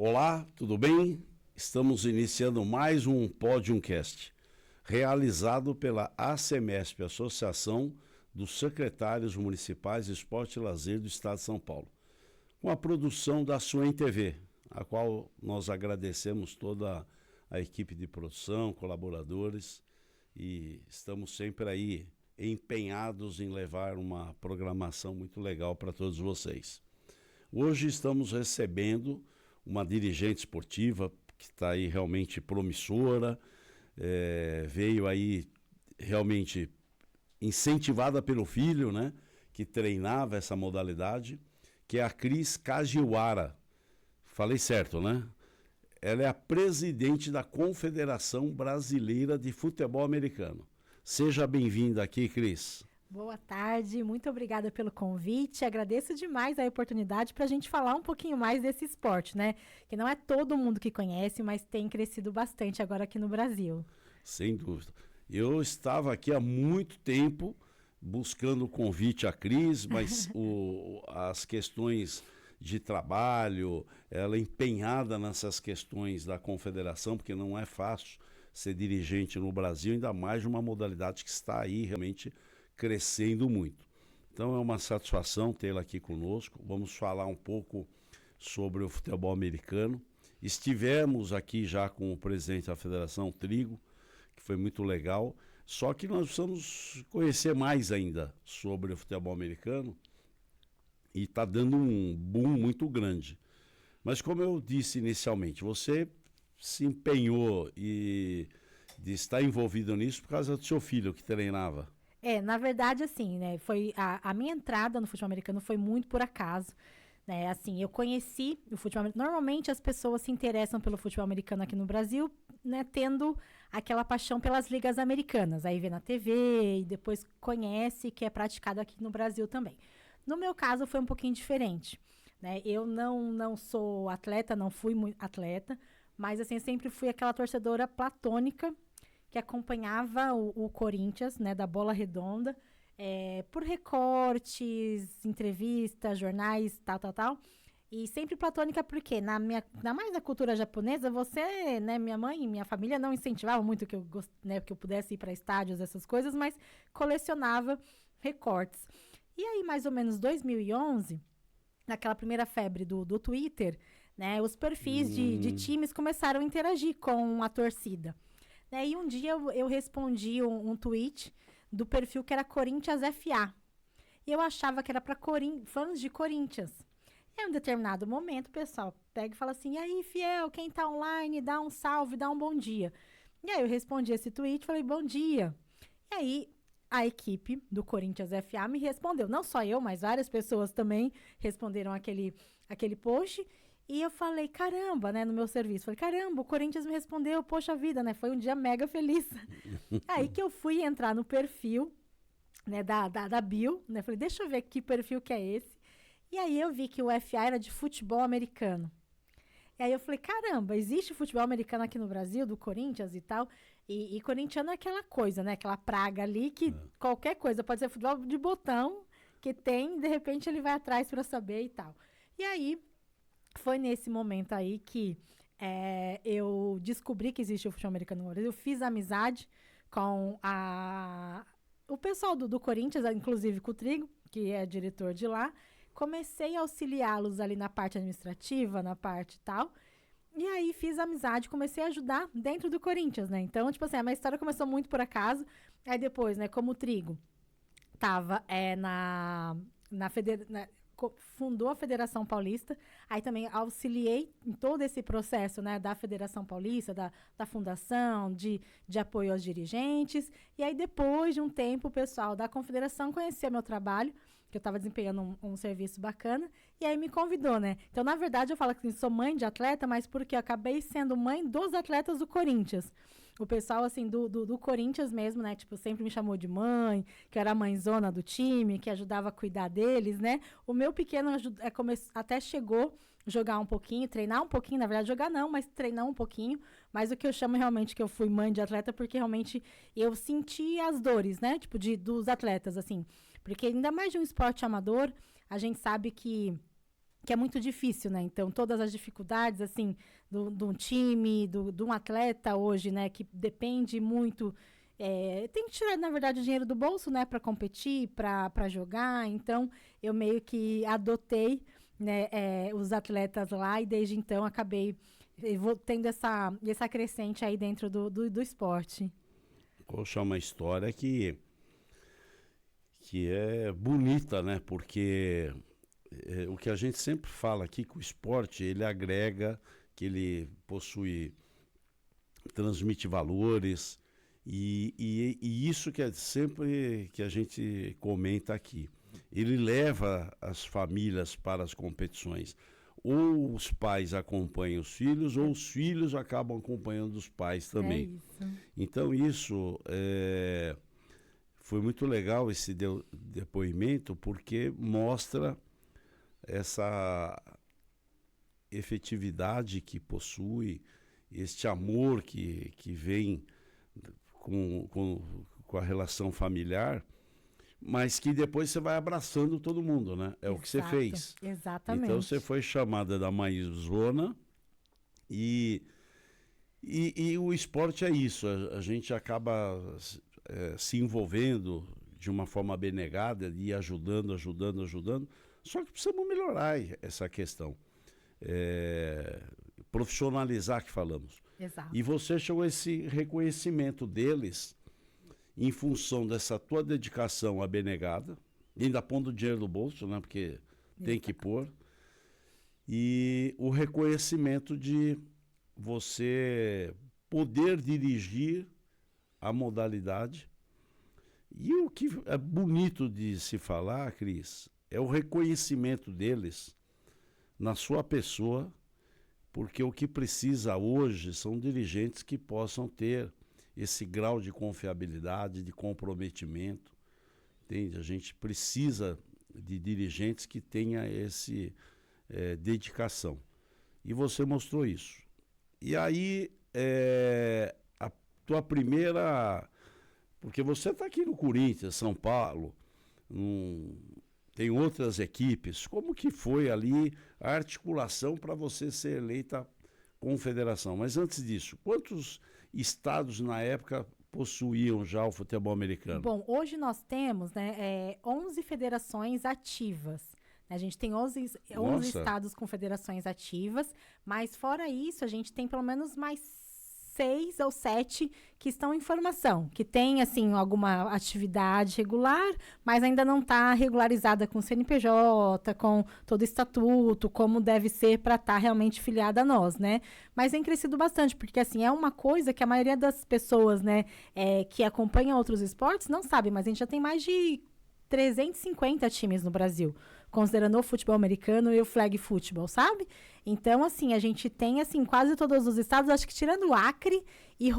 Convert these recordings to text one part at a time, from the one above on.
Olá, tudo bem? Estamos iniciando mais um Podiumcast, realizado pela ACMESP, Associação dos Secretários Municipais de Esporte e Lazer do Estado de São Paulo, com a produção da Suen TV, a qual nós agradecemos toda a equipe de produção, colaboradores, e estamos sempre aí empenhados em levar uma programação muito legal para todos vocês. Hoje estamos recebendo uma dirigente esportiva que está aí realmente promissora, veio aí realmente incentivada pelo filho, né, que treinava essa modalidade, que é a Cris Kajiwara. Falei certo, né? Ela é a presidente da Confederação Brasileira de Futebol Americano. Seja bem-vinda aqui, Cris. Boa tarde, muito obrigada pelo convite. Agradeço demais a oportunidade para a gente falar um pouquinho mais desse esporte, né? Que não é todo mundo que conhece, mas tem crescido bastante agora aqui no Brasil. Sem dúvida. Eu estava aqui há muito tempo buscando o convite à Cris, mas as questões de trabalho, ela empenhada nessas questões da confederação, porque não é fácil ser dirigente no Brasil, ainda mais de uma modalidade que está aí realmente crescendo muito. Então é uma satisfação tê-la aqui conosco. Vamos falar um pouco sobre o futebol americano. Estivemos aqui já com o presidente da Federação, Trigo, que foi muito legal, só que nós precisamos conhecer mais ainda sobre o futebol americano e está dando um boom muito grande. Mas como eu disse inicialmente, você se empenhou e está envolvido nisso por causa do seu filho que treinava. Na verdade, assim, né, foi a minha entrada no futebol americano foi muito por acaso, né, assim, eu conheci o futebol americano. Normalmente as pessoas se interessam pelo futebol americano aqui no Brasil, né, tendo aquela paixão pelas ligas americanas, aí vê na TV e depois conhece que é praticado aqui no Brasil também. No meu caso foi um pouquinho diferente, né, eu não sou atleta, não fui muito atleta, mas assim, sempre fui aquela torcedora platônica que acompanhava o Corinthians, né, da Bola Redonda, por recortes, entrevistas, jornais, tal. E sempre platônica porque, na mais na cultura japonesa, você, né, minha mãe e minha família não incentivavam muito que eu pudesse ir para estádios, essas coisas, mas colecionava recortes. E aí, mais ou menos 2011, naquela primeira febre do Twitter, né, os perfis de times começaram a interagir com a torcida. E um dia eu respondi um tweet do perfil que era Corinthians FA. E eu achava que era para fãs de Corinthians. E em um determinado momento, o pessoal pega e fala assim, e aí, fiel, quem tá online, dá um salve, dá um bom dia. E aí eu respondi esse tweet, falei, bom dia. E aí a equipe do Corinthians FA me respondeu. Não só eu, mas várias pessoas também responderam aquele post. E eu falei, caramba, né, no meu serviço. Falei, caramba, o Corinthians me respondeu, poxa vida, né? Foi um dia mega feliz. Aí que eu fui entrar no perfil, né, da Bill, né? Falei, deixa eu ver que perfil que é esse. E aí eu vi que o FA era de futebol americano. E aí eu falei, caramba, existe futebol americano aqui no Brasil, do Corinthians e tal. E corintiano é aquela coisa, né? Aquela praga ali que qualquer coisa, pode ser futebol de botão, que tem, de repente ele vai atrás para saber e tal. E aí foi nesse momento aí que eu descobri que existe o futebol americano no Brasil. Eu fiz amizade com o pessoal do Corinthians, inclusive com o Trigo, que é diretor de lá. Comecei a auxiliá-los ali na parte administrativa, na parte tal. E aí fiz amizade, comecei a ajudar dentro do Corinthians, né? Então, tipo assim, a minha história começou muito por acaso. Aí depois, né, como o Trigo tava fundou a Federação Paulista, aí também auxiliei em todo esse processo, né, da Federação Paulista, da fundação, de apoio aos dirigentes, e aí depois de um tempo o pessoal da Confederação conhecia meu trabalho, que eu estava desempenhando um serviço bacana, e aí me convidou, né? Então, na verdade, eu falo que sou mãe de atleta, mas porque eu acabei sendo mãe dos atletas do Corinthians. O pessoal, assim, do Corinthians mesmo, né? Tipo, sempre me chamou de mãe, que eu era a mãezona do time, que ajudava a cuidar deles, né? O meu pequeno até chegou a jogar um pouquinho, treinar um pouquinho, na verdade, jogar não, mas treinar um pouquinho. Mas o que eu chamo realmente que eu fui mãe de atleta, porque realmente eu senti as dores, né? Tipo, dos atletas, assim. Porque ainda mais de um esporte amador, a gente sabe que que é muito difícil, né? Então, todas as dificuldades, assim, de um time, de um atleta hoje, né? Que depende muito... tem que tirar, na verdade, o dinheiro do bolso, né? Para competir, para jogar. Então, eu meio que adotei, né, os atletas lá e desde então acabei tendo essa crescente aí dentro do esporte. Poxa, é uma história que é bonita, né? Porque o que a gente sempre fala aqui, que o esporte, ele agrega, que ele transmite valores, e isso que é sempre que a gente comenta aqui. Ele leva as famílias para as competições. Ou os pais acompanham os filhos, ou os filhos acabam acompanhando os pais também. É isso. Então, isso foi muito legal, esse depoimento, porque mostra essa efetividade que possui, este amor que vem com a relação familiar, mas que depois você vai abraçando todo mundo, né? É o que você fez. Exatamente. Então você foi chamada da mãezona e o esporte é isso, a gente acaba se envolvendo de uma forma abnegada e ajudando, só que precisamos melhorar essa questão. Profissionalizar, que falamos. Exato. E você chegou a esse reconhecimento deles em função dessa tua dedicação abnegada, ainda pondo dinheiro no bolso, né? Porque tem que pôr. E o reconhecimento de você poder dirigir a modalidade. E o que é bonito de se falar, Cris, é o reconhecimento deles na sua pessoa, porque o que precisa hoje são dirigentes que possam ter esse grau de confiabilidade, de comprometimento, entende? A gente precisa de dirigentes que tenham esse dedicação. E você mostrou isso. E aí, a tua primeira... Porque você está aqui no Corinthians, São Paulo, tem outras equipes. Como que foi ali a articulação para você ser eleita confederação? Mas antes disso, quantos estados na época possuíam já o futebol americano? Bom, hoje nós temos, né, 11 federações ativas. A gente tem 11 estados com federações ativas, mas fora isso, a gente tem pelo menos mais 6 ou 7 que estão em formação, que tem, assim, alguma atividade regular, mas ainda não está regularizada com o CNPJ, com todo o estatuto, como deve ser para estar realmente filiada a nós, né? Mas tem crescido bastante, porque, assim, é uma coisa que a maioria das pessoas, né, que acompanham outros esportes não sabe, mas a gente já tem mais de 350 times no Brasil, considerando o futebol americano e o flag football, sabe? Então, assim, a gente tem, assim, quase todos os estados, acho que tirando o Acre e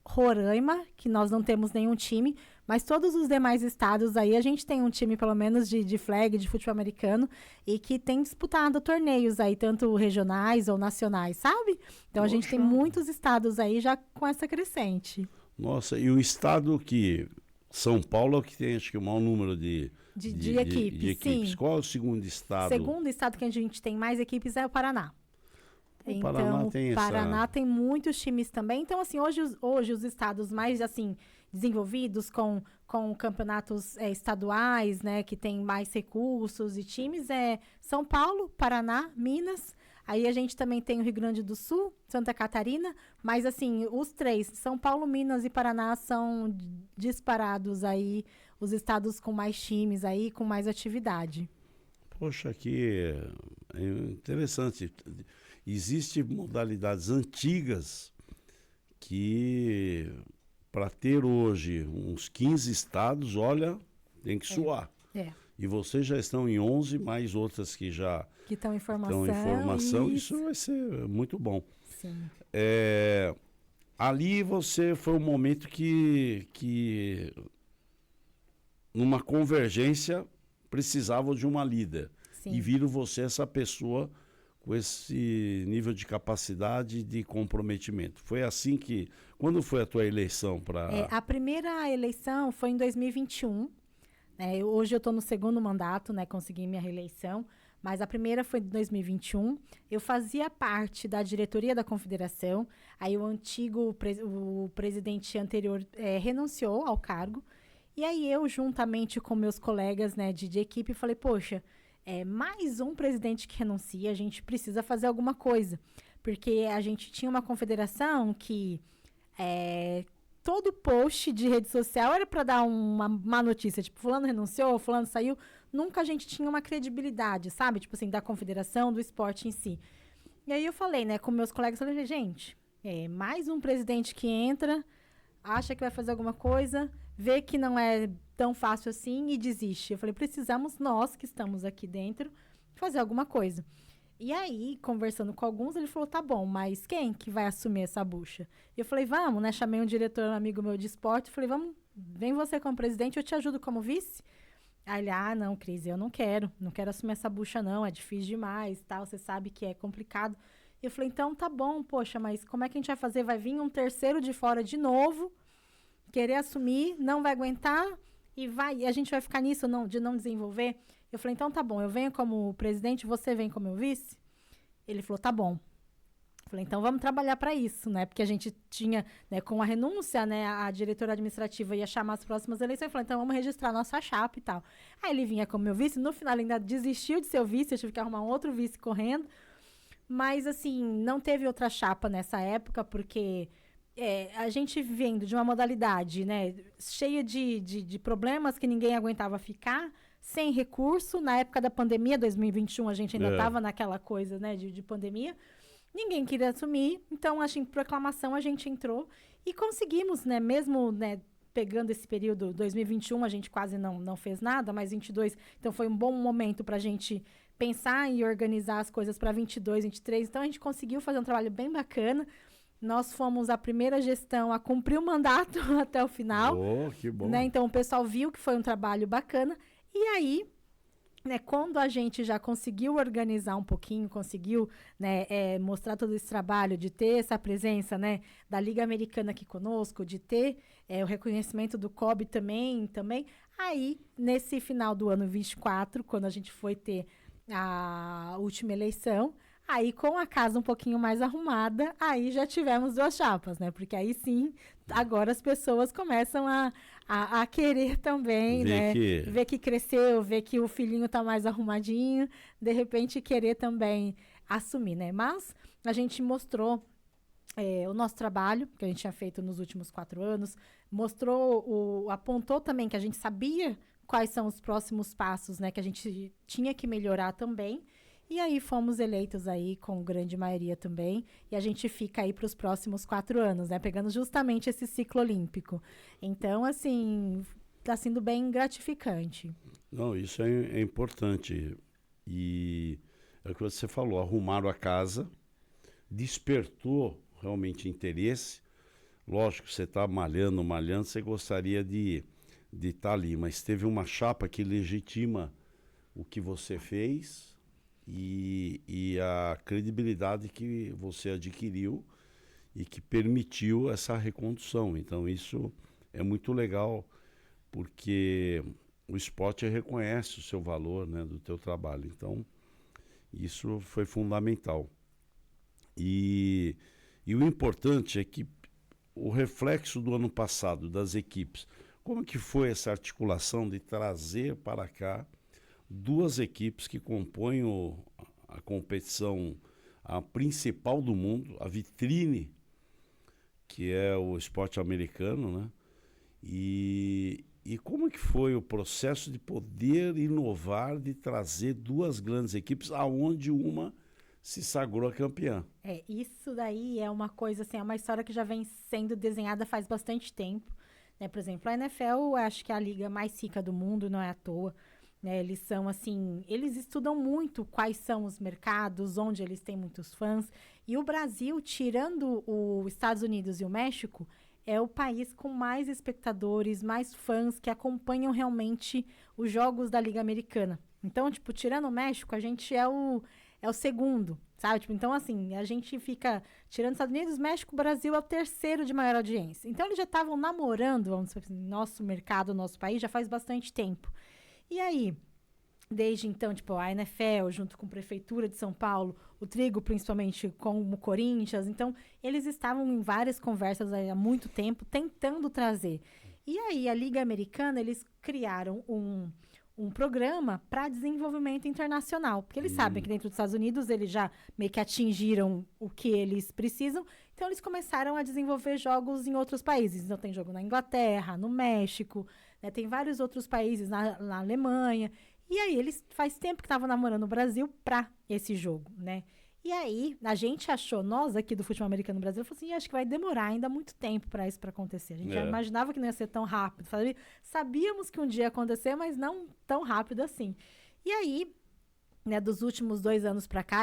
Roraima, que nós não temos nenhum time, mas todos os demais estados aí, a gente tem um time, pelo menos, de flag, de futebol americano, e que tem disputado torneios aí, tanto regionais ou nacionais, sabe? Então, a gente tem muitos estados aí já com essa crescente. Nossa, e o estado que... São Paulo é o que tem, acho que, o maior número de equipes. Sim. Qual é o segundo estado? O segundo estado que a gente tem mais equipes é o Paraná. O Paraná tem Paraná tem muitos times também. Então, assim, hoje os estados mais, assim, desenvolvidos com campeonatos estaduais, né, que tem mais recursos e times, São Paulo, Paraná, Minas. Aí a gente também tem o Rio Grande do Sul, Santa Catarina, mas assim, os três, São Paulo, Minas e Paraná, são disparados aí, os estados com mais times aí, com mais atividade. Poxa, que interessante. Existem modalidades antigas que, para ter hoje uns 15 estados, olha, tem que suar. E vocês já estão em 11, mais outras que já estão em formação. Isso vai ser muito bom. Sim. Ali foi um momento que numa convergência precisavam de uma líder. Sim. E viram você essa pessoa com esse nível de capacidade e de comprometimento. Foi assim que... Quando foi a tua eleição para... A primeira eleição foi em 2021. Hoje eu estou no segundo mandato, né? Consegui minha reeleição. Mas a primeira foi em 2021. Eu fazia parte da diretoria da confederação. Aí o presidente anterior renunciou ao cargo. E aí eu, juntamente com meus colegas, né, de equipe, falei, poxa, mais um presidente que renuncia, a gente precisa fazer alguma coisa. Porque a gente tinha uma confederação que todo post de rede social era para dar uma má notícia. Tipo, fulano renunciou, fulano saiu. Nunca a gente tinha uma credibilidade, sabe? Tipo assim, da confederação, do esporte em si. E aí eu falei, né, com meus colegas, falei, gente, mais um presidente que entra, acha que vai fazer alguma coisa, vê que não é tão fácil assim e desiste. Eu falei, precisamos nós que estamos aqui dentro fazer alguma coisa. E aí, conversando com alguns, ele falou, tá bom, mas quem que vai assumir essa bucha? E eu falei, vamos, né? Chamei um diretor, um amigo meu de esporte, falei, vamos, vem você como presidente, eu te ajudo como vice. Aí ele, não, Cris, eu não quero assumir essa bucha não, é difícil demais, tal, você sabe que é complicado. E eu falei, então tá bom, poxa, mas como é que a gente vai fazer? Vai vir um terceiro de fora de novo, querer assumir, não vai aguentar e a gente vai ficar nisso de não desenvolver? Eu falei, então tá bom, eu venho como presidente, você vem como vice? Ele falou, tá bom. Falei, então vamos trabalhar para isso, né? Porque a gente tinha, né, com a renúncia, né, a diretora administrativa ia chamar as próximas eleições. Eu falei, então vamos registrar nossa chapa e tal. Aí ele vinha como meu vice, no final ele ainda desistiu de ser o vice, eu tive que arrumar um outro vice correndo. Mas, assim, não teve outra chapa nessa época, porque a gente vendo de uma modalidade, né, cheia de problemas que ninguém aguentava ficar, sem recurso. Na época da pandemia, 2021, a gente ainda estava naquela coisa, né, de pandemia. Ninguém queria assumir, então, em proclamação, a gente entrou e conseguimos, né, mesmo, né, pegando esse período 2021, a gente quase não fez nada, mas 22, então foi um bom momento para a gente pensar e organizar as coisas para 22, 23, então a gente conseguiu fazer um trabalho bem bacana. Nós fomos a primeira gestão a cumprir o mandato até o final. Oh, que bom. Né? Então, o pessoal viu que foi um trabalho bacana, e aí, né, quando a gente já conseguiu organizar um pouquinho, conseguiu, né, mostrar todo esse trabalho, de ter essa presença, né, da Liga Americana aqui conosco, de ter o reconhecimento do COB também, aí, nesse final do ano 24, quando a gente foi ter a última eleição, aí com a casa um pouquinho mais arrumada, aí já tivemos duas chapas, né, porque aí sim, agora as pessoas começam a querer também, né? Ver que cresceu, ver que o filhinho tá mais arrumadinho, de repente querer também assumir, né? Mas a gente mostrou o nosso trabalho, que a gente tinha feito nos últimos 4 anos, apontou também que a gente sabia quais são os próximos passos, né? Que a gente tinha que melhorar também. E aí fomos eleitos aí com grande maioria também, e a gente fica aí para os próximos 4 anos, né? Pegando justamente esse ciclo olímpico. Então, assim, está sendo bem gratificante. Não, isso é importante. E é o que você falou, arrumaram a casa, despertou realmente interesse. Lógico, você está malhando, você gostaria de estar ali, mas teve uma chapa que legitima o que você fez e a credibilidade que você adquiriu e que permitiu essa recondução. Então isso é muito legal, porque o esporte reconhece o seu valor, né, do teu trabalho. Então isso foi fundamental. E o importante é que o reflexo do ano passado das equipes, como que foi essa articulação de trazer para cá 2 equipes que compõem a competição, a principal do mundo, a vitrine, que é o esporte americano, né? E como que foi o processo de poder inovar, de trazer 2 grandes equipes, aonde uma se sagrou campeã? Isso daí é uma coisa, assim, é uma história que já vem sendo desenhada faz bastante tempo, né? Por exemplo, a NFL, eu acho que é a liga mais rica do mundo, não é à toa. Né, eles são assim, eles estudam muito quais são os mercados, onde eles têm muitos fãs. E o Brasil, tirando os Estados Unidos e o México, é o país com mais espectadores, mais fãs que acompanham realmente os jogos da Liga Americana. Então, tipo, tirando o México, a gente é o segundo, sabe? Tipo, então, assim, a gente fica tirando os Estados Unidos, México, Brasil é o terceiro de maior audiência. Então, eles já estavam namorando, vamos dizer assim, nosso mercado, nosso país, já faz bastante tempo. E aí, Desde então, tipo, a NFL, junto com a Prefeitura de São Paulo, o Trigo, principalmente com o Corinthians. Então, eles estavam em várias conversas há muito tempo, tentando trazer. E aí, a Liga Americana, eles criaram um programa para desenvolvimento internacional. Porque eles sabem que dentro dos Estados Unidos, eles já meio que atingiram o que eles precisam. Então, eles começaram a desenvolver jogos em outros países. Então, tem jogo na Inglaterra, no México, né? Tem vários outros países, na Alemanha. E aí, eles faz tempo que estavam namorando o Brasil para esse jogo, né? E aí, a gente achou, nós aqui do futebol americano no Brasil, falou assim, acho que vai demorar ainda muito tempo para isso para acontecer. A gente já imaginava que não ia ser tão rápido. Sabíamos que um dia ia acontecer, mas não tão rápido assim. E aí, né, dos últimos 2 anos para cá,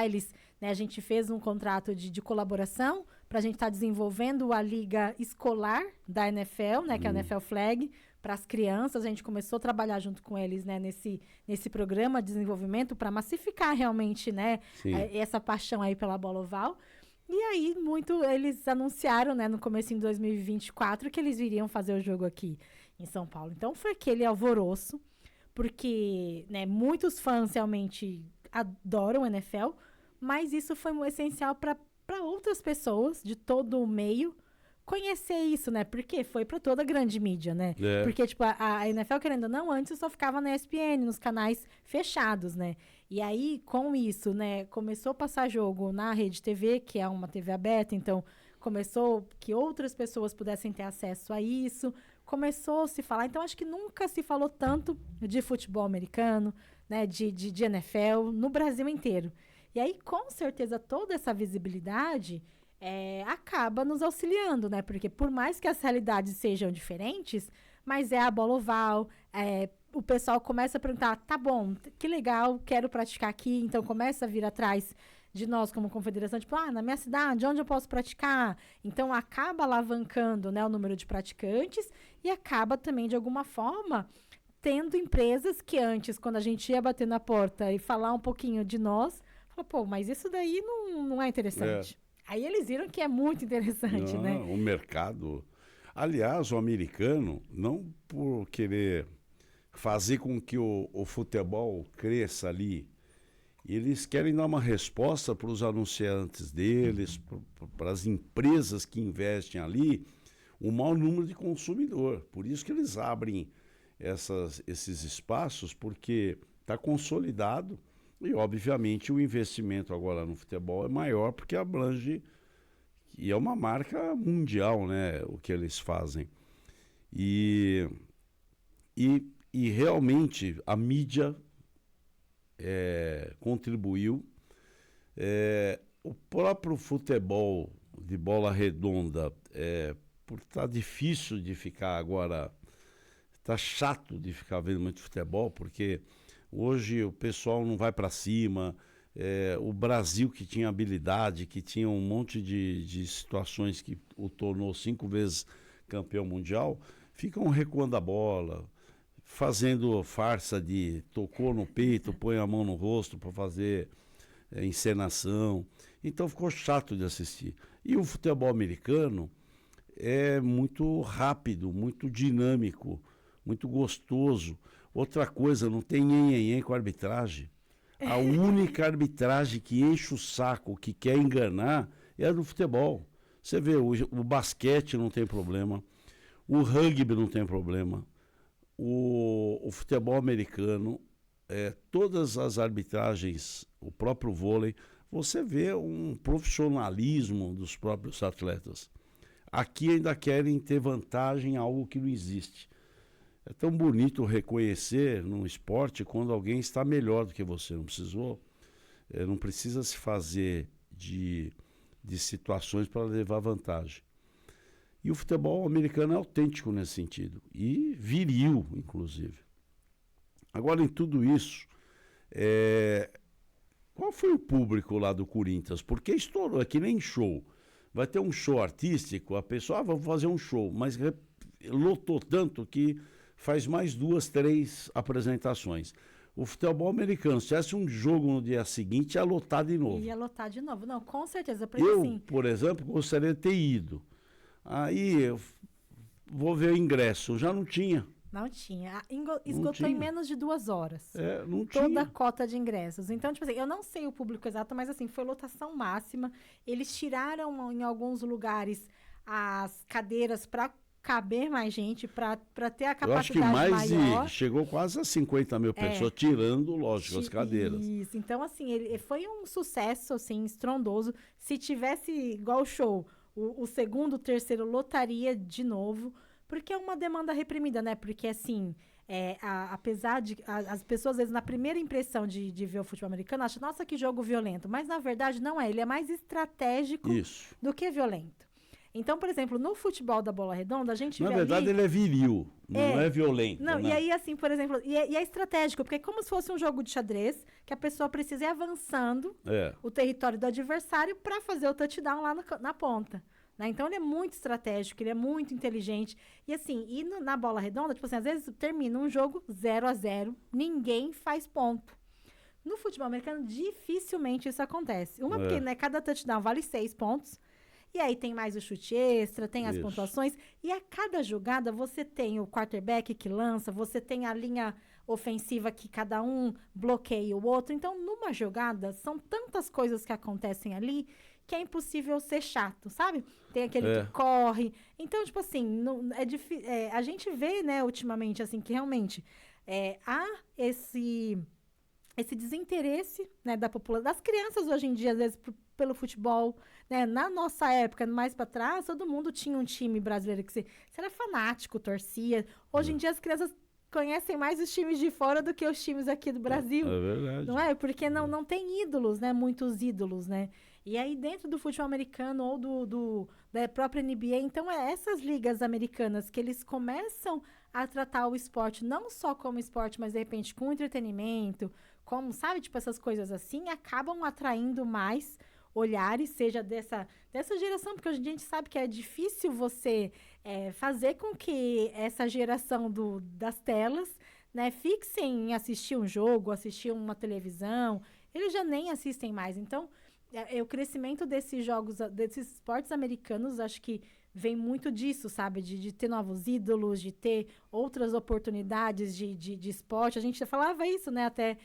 a gente fez um contrato de colaboração para a gente estar desenvolvendo a liga escolar da NFL, né, que é a NFL Flag, para as crianças. A gente começou a trabalhar junto com eles, né, nesse programa de desenvolvimento para massificar realmente, né, essa paixão aí pela bola oval. E aí, eles anunciaram, né, no começo de 2024 que eles viriam fazer o jogo aqui em São Paulo. Então, foi aquele alvoroço, porque, né, muitos fãs realmente adoram o NFL, mas isso foi essencial para outras pessoas de todo o meio conhecer isso, né? Porque foi para toda a grande mídia, né? Porque, tipo, a NFL, querendo ou não, antes só ficava na ESPN, nos canais fechados, né? E aí, com isso, né, começou a passar jogo na Rede TV, que é uma TV aberta, então começou que outras pessoas pudessem ter acesso a isso, começou a se falar. Então, acho que nunca se falou tanto de futebol americano, né, de NFL, no Brasil inteiro. E aí, com certeza, toda essa visibilidade acaba nos auxiliando, né? Porque por mais que as realidades sejam diferentes, mas é a bola oval, o pessoal começa a perguntar, tá bom, que legal, quero praticar aqui, então começa a vir atrás de nós como confederação, tipo, na minha cidade, onde eu posso praticar? Então, acaba alavancando, né, o número de praticantes e acaba também, de alguma forma, tendo empresas que antes, quando a gente ia bater na porta e falar um pouquinho de nós, falou, pô, mas isso daí não é interessante. Aí eles viram que é muito interessante, né? O mercado... Aliás, o americano, não por querer fazer com que o futebol cresça ali, eles querem dar uma resposta para os anunciantes deles, para as empresas que investem ali, o maior número de consumidor. Por isso que eles abrem esses espaços, porque está consolidado. E, obviamente, o investimento agora no futebol é maior porque abrange, e é uma marca mundial, né, o que eles fazem. E realmente a mídia contribuiu. O próprio futebol de bola redonda, por estar difícil de ficar agora, está chato de ficar vendo muito futebol, porque... Hoje o pessoal não vai para cima, o Brasil que tinha habilidade, que tinha um monte de situações que o tornou 5 vezes campeão mundial, ficam recuando a bola, fazendo farsa de tocou no peito, põe a mão no rosto para fazer encenação. Então ficou chato de assistir. E o futebol americano é muito rápido, muito dinâmico, muito gostoso. Outra coisa, não tem nhenhenhen com a arbitragem. A única arbitragem que enche o saco, que quer enganar, é a do futebol. Você vê, o basquete não tem problema, o rugby não tem problema, o futebol americano, todas as arbitragens, o próprio vôlei, você vê um profissionalismo dos próprios atletas. Aqui ainda querem ter vantagem em algo que não existe. É tão bonito reconhecer num esporte quando alguém está melhor do que você. Não precisa se fazer de situações para levar vantagem. E o futebol americano é autêntico nesse sentido. E viril, inclusive. Agora, em tudo isso, qual foi o público lá do Corinthians? Porque estourou, é que nem show. Vai ter um show artístico, a pessoa, vamos fazer um show, mas lotou tanto que faz mais 2, 3 apresentações. O futebol americano, se tivesse um jogo no dia seguinte, ia lotar de novo. Ia lotar de novo, não, com certeza. Porque, eu, por exemplo, gostaria de ter ido. Aí, eu vou ver o ingresso, já não tinha. Não tinha. Não Esgotou tinha. em menos de 2 horas. Não Toda a tinha. cota de ingressos. Então, tipo assim, eu não sei o público exato, mas assim, foi lotação máxima. Eles tiraram em alguns lugares as cadeiras para caber mais gente, para ter a Eu acho que capacidade maior. chegou quase a 50 mil pessoas, tirando, lógico, as cadeiras. Isso. Então, assim, ele foi um sucesso, assim, estrondoso. Se tivesse igual show, o segundo, o terceiro lotaria de novo, porque é uma demanda reprimida, né? Porque, assim, apesar de... as pessoas, às vezes, na primeira impressão de ver o futebol americano, acham, nossa, que jogo violento. Mas, na verdade, não é. Ele é mais estratégico do que violento. Então, por exemplo, no futebol da bola redonda, a gente Na vê verdade, ali... ele é viril, não é violento. Não, né? e aí, assim, por exemplo, e é estratégico, porque é como se fosse um jogo de xadrez, que a pessoa precisa ir avançando o território do adversário para fazer o touchdown lá na ponta. Né? Então, ele é muito estratégico, ele é muito inteligente. E assim, na bola redonda, tipo assim, às vezes termina um jogo 0-0, ninguém faz ponto. No futebol americano, dificilmente isso acontece. Porque, né, cada touchdown vale 6 pontos. E aí tem mais o chute extra, tem as pontuações. E a cada jogada você tem o quarterback que lança, você tem a linha ofensiva que cada um bloqueia o outro. Então, numa jogada, são tantas coisas que acontecem ali que é impossível ser chato, sabe? Tem aquele que corre. Então, tipo assim, a gente vê, né, ultimamente, assim, que realmente há esse desinteresse, né, da população, das crianças hoje em dia, às vezes, pelo futebol, né? Na nossa época, mais para trás, todo mundo tinha um time brasileiro que você era fanático, torcia. Hoje em dia, as crianças conhecem mais os times de fora do que os times aqui do Brasil. É verdade. Não é? Porque não tem ídolos, né? Muitos ídolos, né? E aí, dentro do futebol americano ou da própria NBA, então, essas ligas americanas que eles começam a tratar o esporte não só como esporte, mas, de repente, com entretenimento, como, sabe, tipo, essas coisas assim, acabam atraindo mais olhares, seja dessa geração, porque hoje em dia a gente sabe que é difícil você fazer com que essa geração das telas, né, fixem em assistir um jogo, assistir uma televisão, eles já nem assistem mais. Então, o crescimento desses jogos, desses esportes americanos, acho que vem muito disso, sabe? De ter novos ídolos, de ter outras oportunidades de esporte. A gente já falava isso, né? Até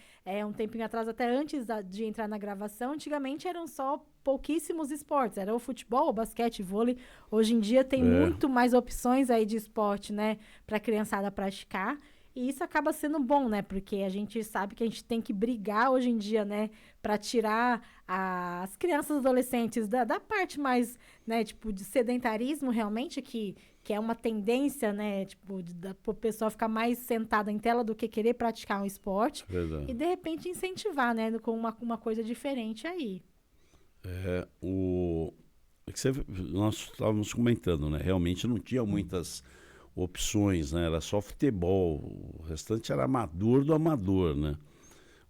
um tempinho atrás, até antes de entrar na gravação, antigamente eram só pouquíssimos esportes. Era o futebol, o basquete, vôlei. Hoje em dia tem muito mais opções aí de esporte, né? Para a criançada praticar. E isso acaba sendo bom, né? Porque a gente sabe que a gente tem que brigar hoje em dia, né? Para tirar as crianças e adolescentes da parte mais, né? Tipo, de sedentarismo, realmente, que é uma tendência, né? Tipo, o pessoal ficar mais sentado em tela do que querer praticar um esporte. Verdade. E, de repente, incentivar, né? Com uma coisa diferente aí. Nós estávamos comentando, né? Realmente não tinha muitas opções, né? Era só futebol, o restante era amador do amador, né?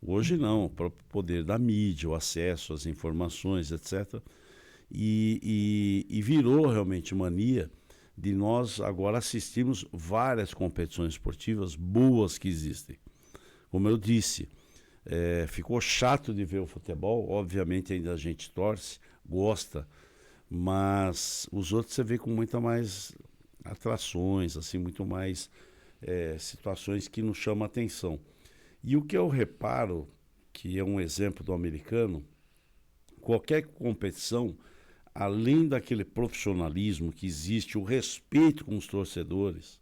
Hoje não, o próprio poder da mídia, o acesso às informações, etc. E virou realmente mania de nós agora assistirmos várias competições esportivas boas que existem. Como eu disse, ficou chato de ver o futebol, obviamente ainda a gente torce, gosta, mas os outros você vê com muita mais atrações, assim, muito mais situações que nos chamam a atenção. E o que eu reparo, que é um exemplo do americano, qualquer competição, além daquele profissionalismo que existe, o respeito com os torcedores,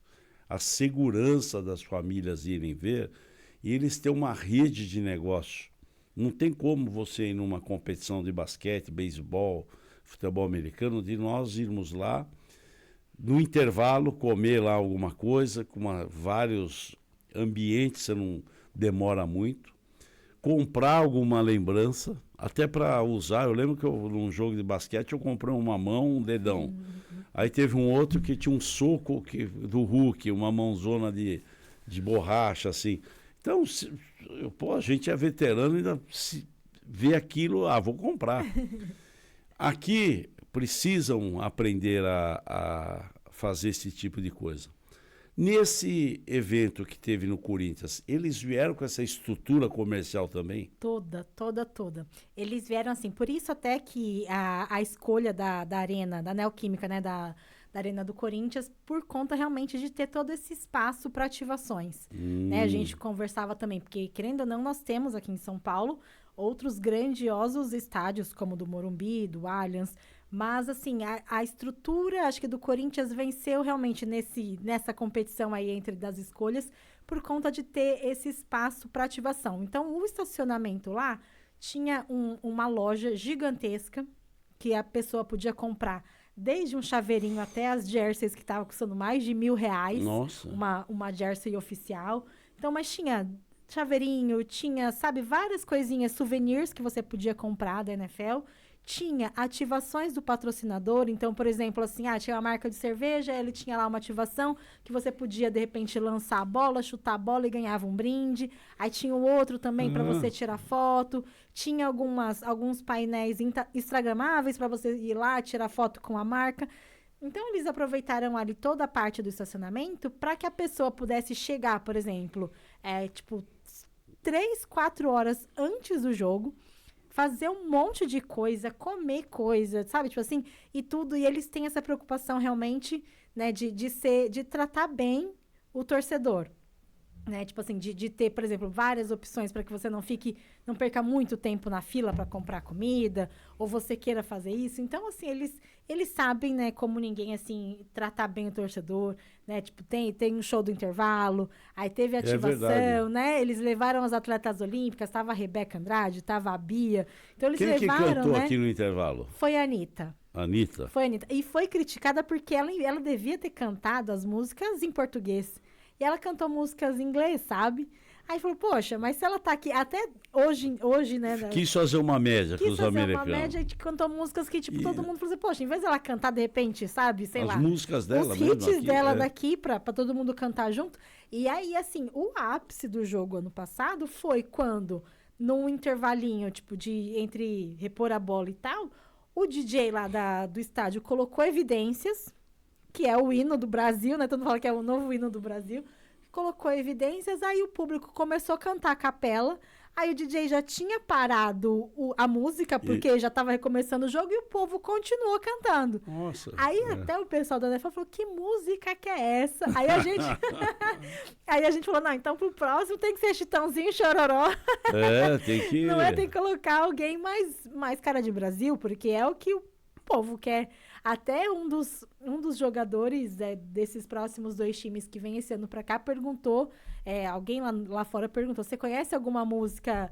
a segurança das famílias irem ver, e eles têm uma rede de negócio. Não tem como você ir numa competição de basquete, beisebol, futebol americano, de nós irmos lá, no intervalo, comer lá alguma coisa, com vários ambientes, você não demora muito, comprar alguma lembrança, até para usar. Eu lembro que num jogo de basquete eu comprei uma mão, um dedão. Aí teve um outro que tinha um soco do Hulk, uma mãozona de borracha, assim. Então, a gente é veterano e ainda vê aquilo, vou comprar. Aqui precisam aprender a fazer esse tipo de coisa. Nesse evento que teve no Corinthians, eles vieram com essa estrutura comercial também? Toda. Eles vieram assim, por isso até que a escolha da arena, da Neoquímica, né, da da Arena do Corinthians, por conta realmente de ter todo esse espaço para ativações. Né? A gente conversava também, porque querendo ou não, nós temos aqui em São Paulo outros grandiosos estádios, como o do Morumbi, do Allianz, mas assim, a estrutura, acho que do Corinthians venceu realmente nessa competição aí entre das escolhas, por conta de ter esse espaço para ativação. Então, o estacionamento lá tinha uma loja gigantesca, que a pessoa podia comprar desde um chaveirinho até as jerseys que estavam custando mais de R$1.000. Nossa. Uma jersey oficial. Então, mas tinha chaveirinho, tinha, sabe, várias coisinhas, souvenirs que você podia comprar da NFL. Tinha ativações do patrocinador. Então, por exemplo, assim, tinha uma marca de cerveja, ele tinha lá uma ativação que você podia, de repente, lançar a bola, chutar a bola e ganhava um brinde. Aí tinha o outro também para você tirar foto. Tinha alguns painéis instagramáveis para você ir lá tirar foto com a marca. Então, eles aproveitaram ali toda a parte do estacionamento para que a pessoa pudesse chegar, por exemplo, 3, 4 horas antes do jogo, fazer um monte de coisa, comer coisa, sabe? Tipo assim, e tudo. E eles têm essa preocupação realmente, né, de tratar bem o torcedor. Né? Tipo assim, de ter, por exemplo, várias opções para que você não perca muito tempo na fila para comprar comida, ou você queira fazer isso. Então, assim, eles sabem, né, como ninguém, assim, tratar bem o torcedor, né? Tipo, tem um show do intervalo, aí teve ativação, né? Eles levaram as atletas olímpicas, tava a Rebeca Andrade, tava a Bia. Então, eles levaram, que cantou né? aqui no intervalo? Foi a Anitta. Anitta? Foi a Anitta. E foi criticada porque ela devia ter cantado as músicas em português. E ela cantou músicas em inglês, sabe? Aí falou, poxa, mas se ela tá aqui, até hoje, né? Quis fazer uma média com os americanos. Quis fazer uma média e cantou músicas que, tipo, todo mundo falou assim, poxa, em vez dela cantar de repente, sabe, sei lá. As músicas dela os mesmo hits aqui, dela daqui pra todo mundo cantar junto. E aí, assim, o ápice do jogo ano passado foi quando, num intervalinho, tipo, entre repor a bola e tal, o DJ lá do estádio colocou Evidências, que é o hino do Brasil, né? Todo mundo fala que é o novo hino do Brasil. Colocou Evidências, aí o público começou a cantar a capela. Aí o DJ já tinha parado a música, porque já estava recomeçando o jogo, e o povo continuou cantando. Nossa. Aí até o pessoal da NFL falou, que música que é essa? Aí a gente aí a gente falou, não, então pro próximo tem que ser Chitãozinho e Chororó. Tem que... Não tem que colocar alguém mais cara de Brasil, porque é o que o povo quer. Até um dos jogadores desses próximos 2 times que vem esse ano pra cá perguntou, alguém lá fora perguntou, você conhece alguma música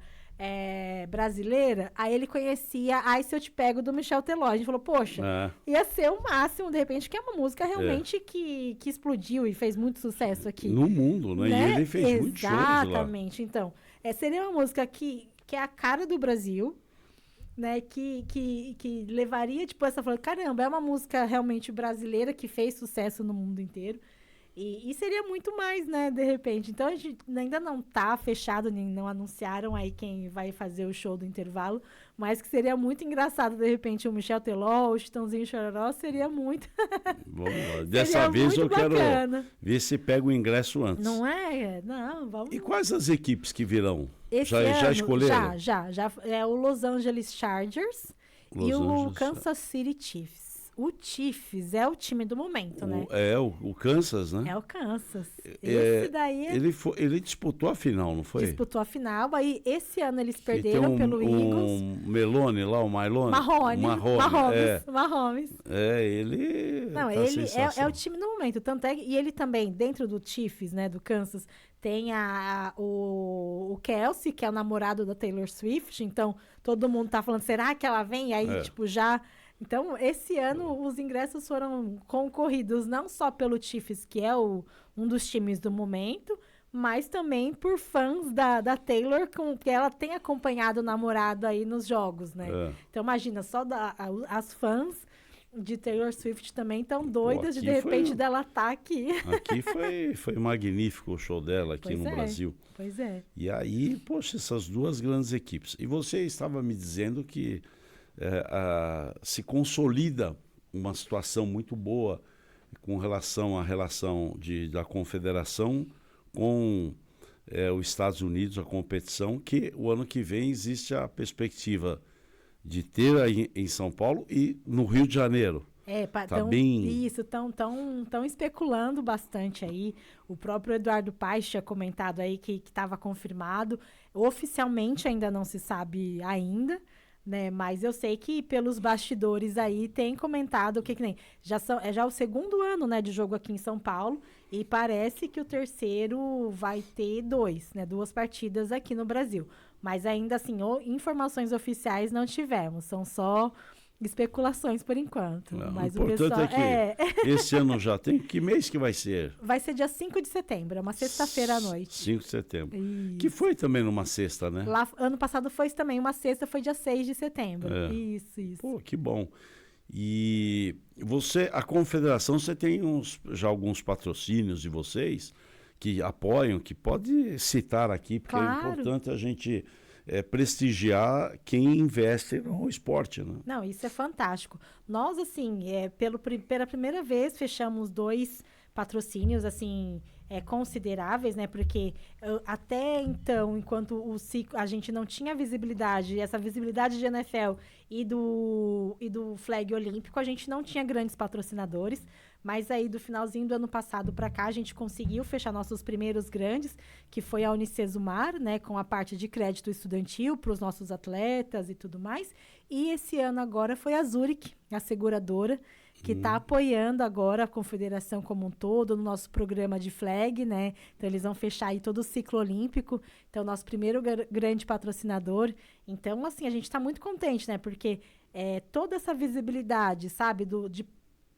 brasileira? Aí ele conhecia Ai Se Eu Te Pego, do Michel Teló. A gente falou, poxa, ia ser o máximo, de repente, que é uma música realmente que explodiu e fez muito sucesso aqui. No mundo, né? E ele fez muitos shows lá. Exatamente. Então, seria uma música que é a cara do Brasil, né, que levaria, tipo, falando, caramba, é uma música realmente brasileira que fez sucesso no mundo inteiro. E seria muito mais, né, de repente. Então, a gente ainda não tá fechado, nem não anunciaram aí quem vai fazer o show do intervalo, mas que seria muito engraçado, de repente, o Michel Teló, o Chitãozinho e Chororó, seria muito... Bom, dessa vez eu quero ver se pega o ingresso antes. Não é? Não, vamos... E quais as equipes que virão? Esse já ano, escolheram? Já. É o Los Angeles Chargers e o Kansas City Chiefs. O Chiefs é o time do momento, né? O Kansas, né? É o Kansas. Esse daí... Ele disputou a final, não foi? Disputou a final. Aí, esse ano, eles perderam pelo Eagles. O Melone lá, o Mailone. Mahomes. Ele... Não, ele é o time do momento. Tanto é e ele também, dentro do Chiefs, né, do Kansas, tem o Kelce, que é o namorado da Taylor Swift. Então, todo mundo tá falando, será que ela vem? E aí, tipo, já... Então, esse ano, os ingressos foram concorridos não só pelo Chiefs, que é um dos times do momento, mas também por fãs da Taylor, que ela tem acompanhado o namorado aí nos jogos, né? Então, imagina, só as fãs de Taylor Swift também estão doidas de repente, dela estar aqui. Aqui foi magnífico o show dela aqui no Brasil. Pois é. E aí, poxa, essas 2 grandes equipes. E você estava me dizendo que se consolida uma situação muito boa com relação à relação da confederação com os Estados Unidos, a competição, que o ano que vem existe a perspectiva de ter aí em São Paulo e no Rio de Janeiro. Tá bem... Isso, estão especulando bastante aí. O próprio Eduardo Paes tinha comentado aí que estava confirmado. Oficialmente ainda não se sabe ainda, né? Mas eu sei que pelos bastidores aí tem comentado que nem é já o segundo ano, né, de jogo aqui em São Paulo e parece que o terceiro vai ter duas partidas aqui no Brasil. Mas ainda assim, informações oficiais não tivemos, são só especulações por enquanto. Mas o importante é que esse ano já tem. Que mês que vai ser? Vai ser dia 5 de setembro, é uma sexta-feira à noite. 5 de setembro. Isso. Que foi também numa sexta, né? Lá, ano passado foi também uma sexta, foi dia 6 de setembro. Isso. Pô, que bom. E a confederação, você tem já alguns patrocínios de vocês que apoiam, que pode citar aqui, porque claro. É importante a gente prestigiar quem investe no esporte, né? Não, isso é fantástico. Nós, assim, pela primeira vez, fechamos 2 patrocínios, assim, consideráveis, né? Porque até então, enquanto a gente não tinha visibilidade, essa visibilidade de NFL e do flag olímpico, a gente não tinha grandes patrocinadores. Mas aí, do finalzinho do ano passado para cá, a gente conseguiu fechar nossos primeiros grandes, que foi a Unicesumar, né, com a parte de crédito estudantil para os nossos atletas e tudo mais. E esse ano agora foi a Zurich, a seguradora, que está apoiando agora a confederação como um todo no nosso programa de flag, né? Então, eles vão fechar aí todo o ciclo olímpico. Então, nosso primeiro grande patrocinador. Então, assim, a gente está muito contente, né? Porque toda essa visibilidade, sabe, de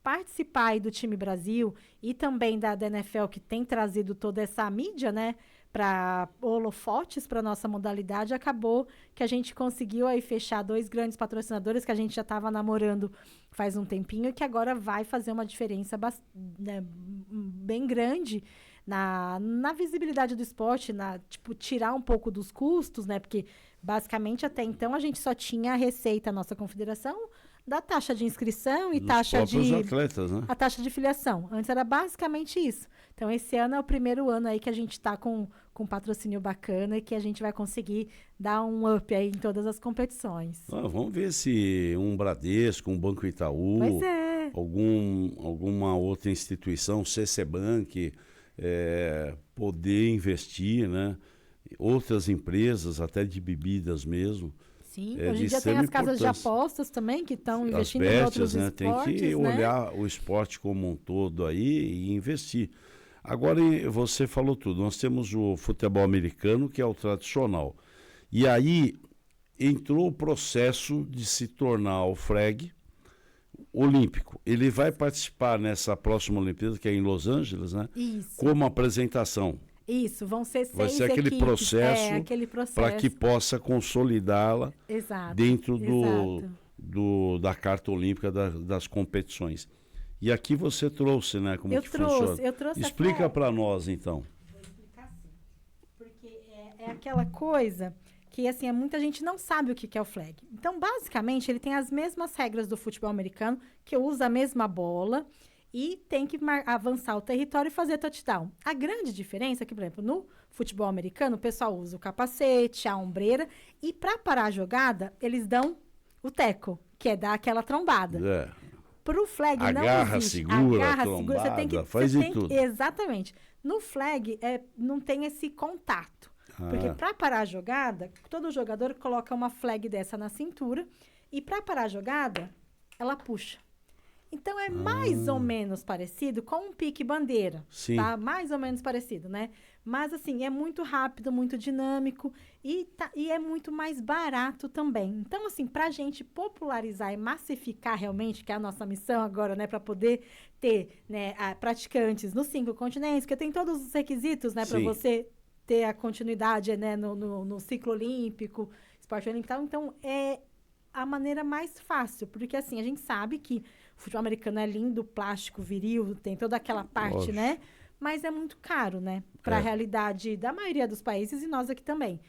participar aí do time Brasil e também da NFL, que tem trazido toda essa mídia, né, para holofotes para nossa modalidade, acabou que a gente conseguiu aí fechar 2 grandes patrocinadores que a gente já estava namorando faz um tempinho e que agora vai fazer uma diferença bem grande na visibilidade do esporte, tirar um pouco dos custos, né, porque basicamente até então a gente só tinha a receita, a nossa confederação, da taxa de inscrição e taxa de atletas, né? A taxa de filiação. Antes era basicamente isso. Então, esse ano é o primeiro ano aí que a gente está com um patrocínio bacana e que a gente vai conseguir dar um up aí em todas as competições. Vamos ver se um Bradesco, um Banco Itaú, alguma outra instituição, CC Bank, poder investir, né? Outras empresas, até de bebidas mesmo. Sim, hoje em dia tem as casas de apostas também que estão investindo em outros esportes, tem que olhar o esporte como um todo aí e investir. Agora, você falou tudo, nós temos o futebol americano, que é o tradicional. E aí entrou o processo de se tornar o flag olímpico. Ele vai participar nessa próxima Olimpíada, que é em Los Angeles, né? Isso. Como apresentação. Isso, vão ser 6 Vai ser aquele processo para que possa consolidá-la dentro da Carta Olímpica das competições. E aqui você trouxe, né, como funciona. Eu trouxe. Explica para nós, então. Vou explicar sim. Porque é aquela coisa que, assim, muita gente não sabe o que é o flag. Então, basicamente, ele tem as mesmas regras do futebol americano, que usa a mesma bola e tem que avançar o território e fazer touchdown. A grande diferença é que, por exemplo, no futebol americano, o pessoal usa o capacete, a ombreira, e para parar a jogada, eles dão o tackle, que é dar aquela trombada. Pro flag não existe. Segura, trombada, você tem que, faz de tudo. Exatamente. No flag, não tem esse contato. Porque para parar a jogada, todo jogador coloca uma flag dessa na cintura, e para parar a jogada, ela puxa. Então, é mais ou menos parecido com um pique-bandeira. Sim. Tá? Mais ou menos parecido, né? Mas, assim, é muito rápido, muito dinâmico e é muito mais barato também. Então, assim, para a gente popularizar e massificar realmente, que é a nossa missão agora, né? Para poder ter, né, praticantes nos 5 continentes, porque tem todos os requisitos, né? Para você ter a continuidade, né, no ciclo olímpico, esporte olímpico e tal. Então, é a maneira mais fácil, porque, assim, a gente sabe que o futebol americano é lindo, plástico, viril, tem toda aquela parte, né? Mas é muito caro, né? Para a realidade da maioria dos países e nós aqui também.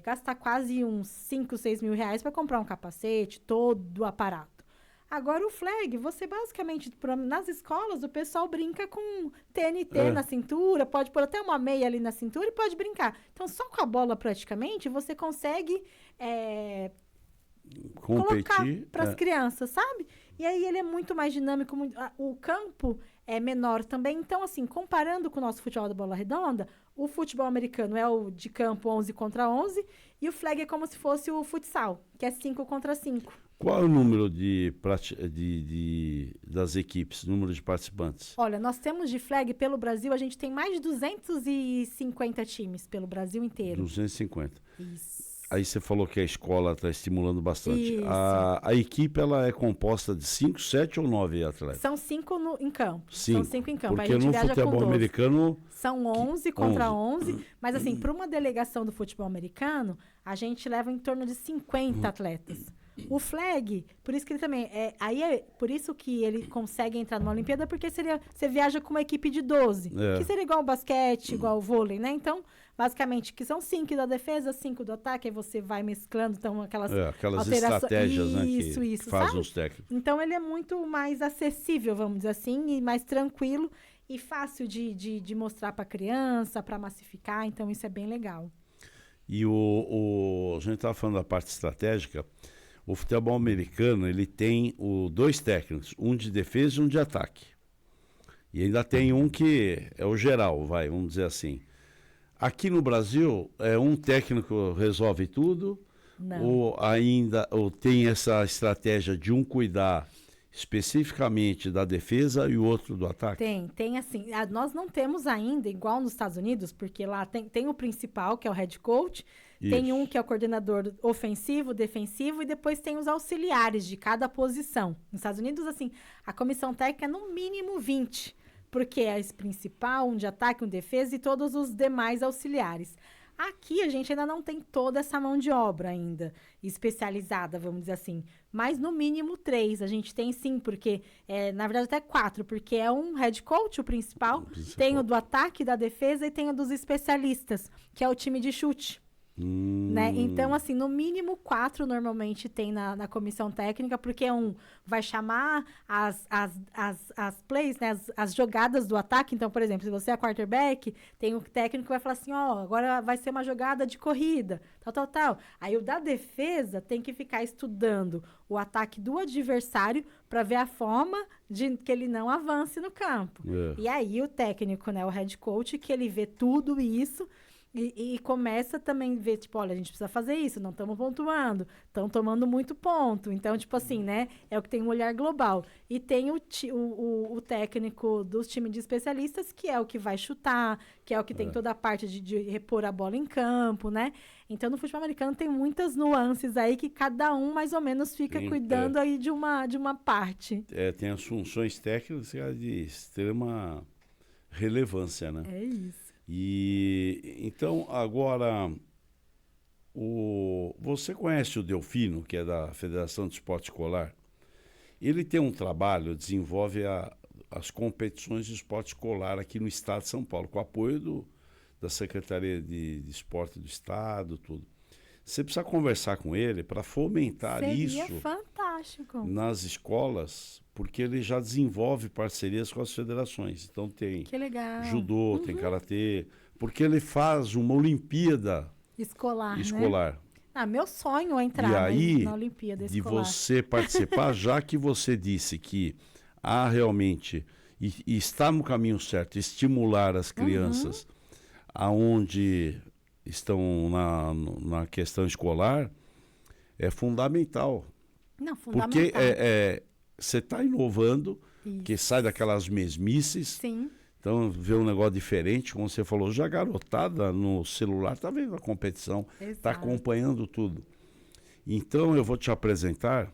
Gastar quase uns 5, 6 mil reais para comprar um capacete, todo o aparato. Agora, o flag, você basicamente, nas escolas, o pessoal brinca com TNT na cintura, pode pôr até uma meia ali na cintura e pode brincar. Então, só com a bola, praticamente, você consegue colocar para as crianças, sabe? E aí ele é muito mais dinâmico, o campo é menor também. Então, assim, comparando com o nosso futebol da bola redonda, o futebol americano é o de campo 11 contra 11 e o flag é como se fosse o futsal, que é 5 contra 5. Qual é o número das equipes, número de participantes? Olha, nós temos de flag pelo Brasil, a gente tem mais de 250 times pelo Brasil inteiro. 250. Isso. Aí você falou que a escola está estimulando bastante. Isso. A equipe ela é composta de 5, 7 ou 9 atletas? São 5 em campo. Cinco. São 5 em campo. Porque a gente no viaja futebol com 12. americano... São 11 contra 11. Mas, assim, para uma delegação do futebol americano, a gente leva em torno de 50 atletas. O flag, por isso que ele também... por isso que ele consegue entrar numa Olimpíada, porque você viaja com uma equipe de 12. Que seria igual o basquete, igual o vôlei, né? Então, basicamente, que são 5 da defesa, 5 do ataque, aí você vai mesclando, então, aquelas estratégias, né, que fazem sabe? os técnicos. Então, ele é muito mais acessível, vamos dizer assim, e mais tranquilo e fácil de mostrar para a criança, para massificar, então isso é bem legal. E a gente estava falando da parte estratégica. O futebol americano, ele tem 2 técnicos, um de defesa e um de ataque. E ainda tem um que é o geral, vamos dizer assim. Aqui no Brasil, um técnico resolve tudo? Não. Ou tem essa estratégia de um cuidar especificamente da defesa e o outro do ataque? Tem assim, nós não temos ainda, igual nos Estados Unidos, porque lá tem o principal, que é o head coach, tem um que é o coordenador ofensivo, defensivo, e depois tem os auxiliares de cada posição. Nos Estados Unidos, assim, a comissão técnica é no mínimo 20, porque é esse principal, um de ataque, um de defesa e todos os demais auxiliares. Aqui a gente ainda não tem toda essa mão de obra ainda especializada, vamos dizer assim. Mas no mínimo 3 a gente tem sim, porque na verdade até 4, porque é um head coach, o principal, tem o do ataque, da defesa e tem o dos especialistas, que é o time de chute. Né? Então, assim, no mínimo 4 normalmente tem na comissão técnica, porque um vai chamar as plays, né? As jogadas do ataque. Então, por exemplo, se você é quarterback, tem um técnico que vai falar assim, agora vai ser uma jogada de corrida, tal. Aí o da defesa tem que ficar estudando o ataque do adversário para ver a forma de que ele não avance no campo. E aí o técnico, né, o head coach, que ele vê tudo isso e começa também a ver, tipo, olha, a gente precisa fazer isso, não estamos pontuando, estão tomando muito ponto. Então, tipo assim, né, é o que tem um olhar global. E tem o técnico dos times de especialistas, que é o que vai chutar, que é o que tem toda a parte de repor a bola em campo, né? Então, no futebol americano tem muitas nuances aí que cada um, mais ou menos, fica cuidando aí de uma parte. Tem as funções técnicas de extrema relevância, né? É isso. E então agora você conhece o Delfino, que é da Federação de Esporte Escolar? Ele tem um trabalho, desenvolve as competições de esporte escolar aqui no estado de São Paulo, com apoio da Secretaria de Esporte do Estado, tudo. Você precisa conversar com ele para fomentar isso. Seria fantástico. Nas escolas, porque ele já desenvolve parcerias com as federações. Então tem judô, tem karatê, porque ele faz uma Olimpíada escolar. Né? Meu sonho é entrar na Olimpíada escolar. De você participar, já que você disse que há realmente, e está no caminho certo, estimular as crianças aonde estão na questão escolar, é fundamental. Não, fundamental. Porque você está inovando, que sai daquelas mesmices. Sim. Então, vê um negócio diferente, como você falou, já a garotada no celular está vendo a competição, está acompanhando tudo. Então, eu vou te apresentar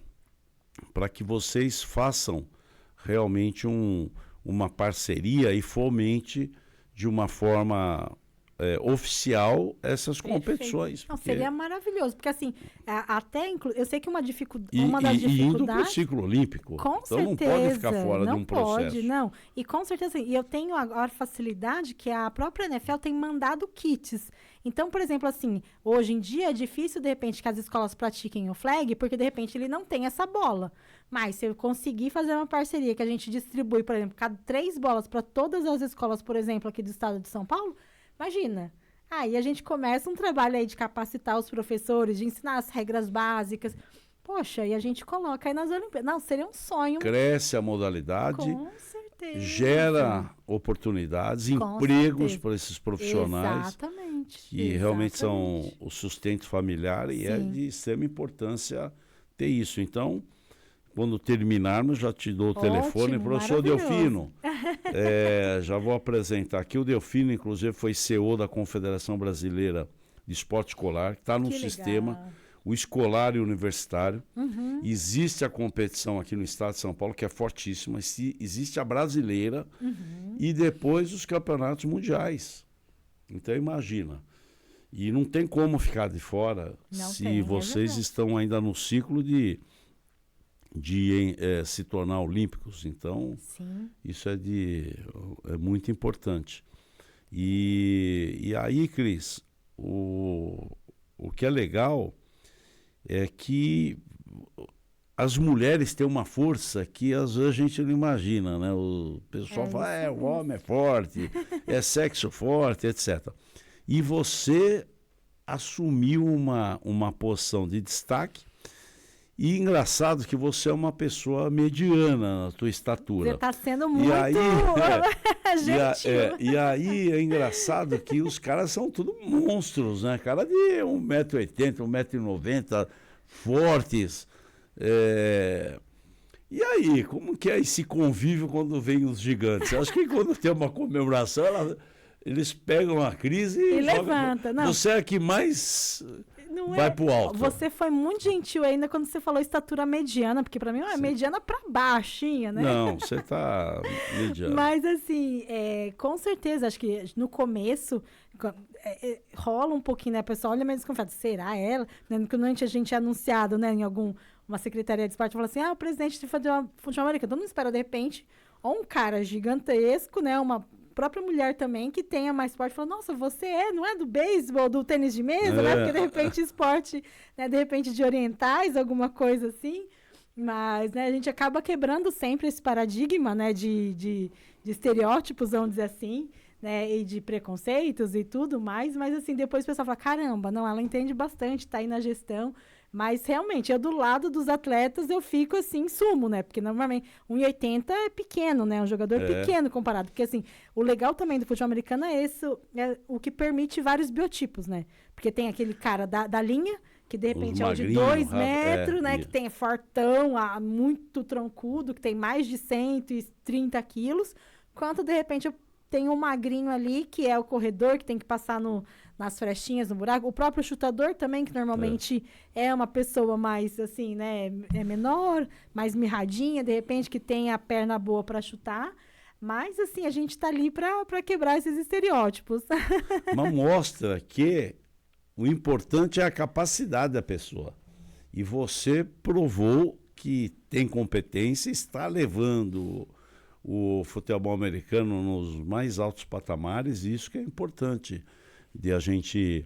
para que vocês façam realmente uma parceria e fomente de uma forma oficial essas competições. Não, seria maravilhoso, porque assim, eu sei que uma das dificuldades... E indo para o ciclo olímpico. Com então certeza, não pode ficar fora de um processo. Não. E com certeza, assim, e eu tenho agora facilidade que a própria NFL tem mandado kits. Então, por exemplo, assim, hoje em dia é difícil, de repente, que as escolas pratiquem o flag, porque, de repente, ele não tem essa bola. Mas se eu conseguir fazer uma parceria que a gente distribui, por exemplo, 3 bolas para todas as escolas, por exemplo, aqui do estado de São Paulo, imagina. Aí a gente começa um trabalho aí de capacitar os professores, de ensinar as regras básicas. Poxa, e a gente coloca aí nas Olimpíadas. Não, seria um sonho. Cresce a modalidade, Com certeza. gera oportunidades, Com empregos certeza. para esses profissionais. Exatamente. Que realmente são Exatamente. o sustento familiar e é Sim. de extrema importância ter isso. Então, quando terminarmos, já te dou o telefone. Ótimo, Professor maravilhoso. Delfino, já vou apresentar aqui. O Delfino, inclusive, foi CEO da Confederação Brasileira de Esporte Escolar, que está no Que sistema, legal. o escolar e universitário. Uhum. Existe a competição aqui no estado de São Paulo, que é fortíssima. Existe a brasileira e depois os campeonatos mundiais. Então, imagina. E não tem como ficar de fora Não se tem, é vocês verdade. estão ainda no ciclo de se tornar olímpicos. Então, Sim. isso é muito importante. E aí, Cris, o que é legal é que as mulheres têm uma força que às vezes a gente não imagina, né? O pessoal É fala, isso o mesmo. homem é forte, é sexo forte, etc. E você assumiu uma posição de destaque e engraçado que você é uma pessoa mediana na tua Você estatura. está sendo E muito aí, gentil. e aí é engraçado que os caras são tudo monstros, né? Cara de 1,80 m, 1,90 m, fortes. E aí, como que é esse convívio quando vem os gigantes? Eu acho que quando tem uma comemoração, eles pegam a crise E jogam. levanta. Não, Você é a que mais não vai é. pro alto. Você foi muito gentil ainda quando você falou estatura mediana, porque pra mim é Sim. mediana pra baixinha, né? Não, você tá mediano. Mas assim, com certeza, acho que no começo rola um pouquinho, né? A pessoa olha meio desconfiada, será ela? Né? Quando a gente é anunciado, né, em uma secretaria de esporte, fala assim, o presidente de futebol americano. Todo mundo espera, de repente, ou um cara gigantesco, né? Uma própria mulher também que tenha mais esporte, fala, nossa, você não é do beisebol, do tênis de mesa, né? Porque de repente esporte, né? De repente de orientais, alguma coisa assim. Mas, né, a gente acaba quebrando sempre esse paradigma, né, de estereótipos, vamos dizer assim, né, e de preconceitos e tudo mais, mas assim, depois o pessoal fala, caramba, não, ela entende bastante, tá aí na gestão, mas realmente, eu do lado dos atletas, eu fico assim, sumo, né, porque normalmente 1,80 é pequeno, né, um jogador pequeno comparado, porque assim, o legal também do futebol americano é o que permite vários biotipos, né, porque tem aquele cara da linha, que de repente é o de 2 metros, né? Que tem fortão, muito troncudo, que tem mais de 130 quilos. Quanto, de repente, tem um magrinho ali, que é o corredor, que tem que passar nas frestinhas, no buraco. O próprio chutador também, que normalmente é uma pessoa mais, assim, né? É menor, mais mirradinha, de repente, que tem a perna boa para chutar. Mas, assim, a gente tá ali para quebrar esses estereótipos. Mas mostra que o importante é a capacidade da pessoa. E você provou que tem competência e está levando o futebol americano nos mais altos patamares. E isso que é importante, de a gente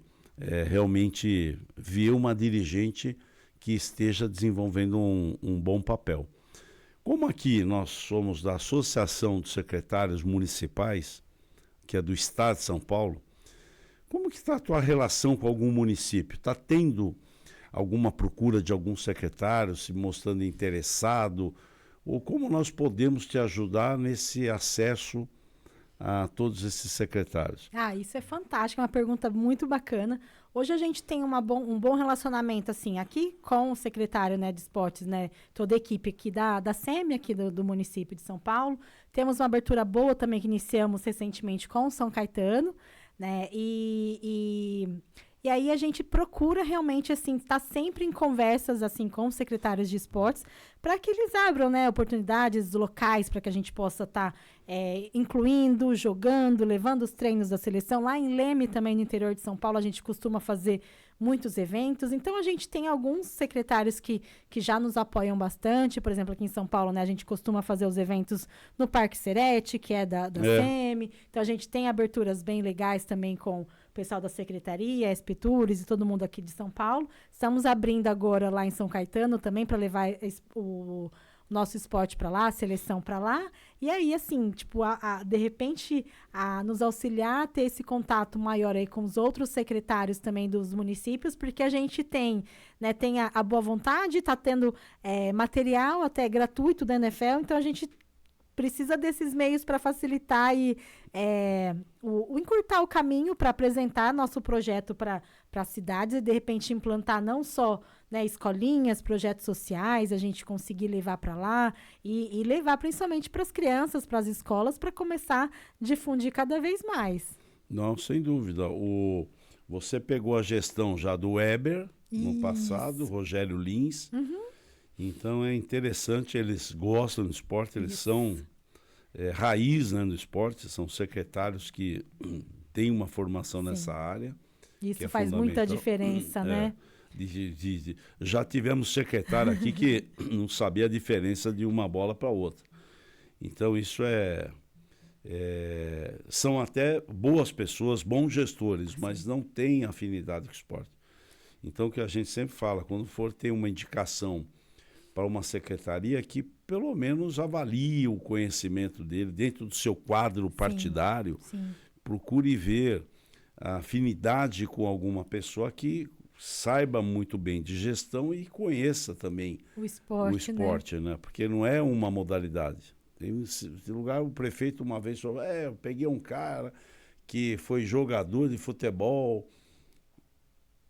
realmente ver uma dirigente que esteja desenvolvendo um bom papel. Como aqui nós somos da Associação dos Secretários Municipais, que é do Estado de São Paulo, como que está a tua relação com algum município? Está tendo alguma procura de algum secretário se mostrando interessado? Ou como nós podemos te ajudar nesse acesso a todos esses secretários? Isso é fantástico, é uma pergunta muito bacana. Hoje a gente tem um bom relacionamento, assim, aqui com o secretário, né, de esportes, né, toda a equipe aqui da SEMI, aqui do município de São Paulo. Temos uma abertura boa também que iniciamos recentemente com o São Caetano, né, e aí a gente procura realmente, assim, estar sempre em conversas, assim, com os secretários de esportes, para que eles abram, né, oportunidades locais para que a gente possa estar incluindo, jogando, levando os treinos da seleção. Lá em Leme, também no interior de São Paulo, a gente costuma fazer muitos eventos. Então, a gente tem alguns secretários que já nos apoiam bastante. Por exemplo, aqui em São Paulo, né, a gente costuma fazer os eventos no Parque Serete, que é da SEMI. Então, a gente tem aberturas bem legais também com o pessoal da Secretaria, SP Tours e todo mundo aqui de São Paulo. Estamos abrindo agora lá em São Caetano também para levar o nosso esporte para lá, a seleção para lá, e aí, assim, tipo, de repente, nos auxiliar a ter esse contato maior aí com os outros secretários também dos municípios, porque a gente tem, né, tem a boa vontade, está tendo material até gratuito da NFL, então a gente precisa desses meios para facilitar e encurtar o caminho para apresentar nosso projeto para as cidades e, de repente, implantar não só, né, escolinhas, projetos sociais, a gente conseguir levar para lá e levar principalmente para as crianças, para as escolas, para começar a difundir cada vez mais. Não, sem dúvida. Você pegou a gestão já do Weber no passado, Rogério Lins. Uhum. Então é interessante, eles gostam do esporte, eles são raiz, né, no esporte, são secretários que têm uma formação nessa área. Isso faz muita diferença, né? Já tivemos secretário aqui que não sabia a diferença de uma bola para outra. Então isso são até boas pessoas, bons gestores, mas não têm afinidade com o esporte. Então o que a gente sempre fala, quando for ter uma indicação para uma secretaria, que pelo menos avalie o conhecimento dele dentro do seu quadro partidário, procure ver a afinidade com alguma pessoa que saiba muito bem de gestão e conheça também o esporte, né? Porque não é uma modalidade. Tem lugar, o prefeito uma vez falou, eu peguei um cara que foi jogador de futebol.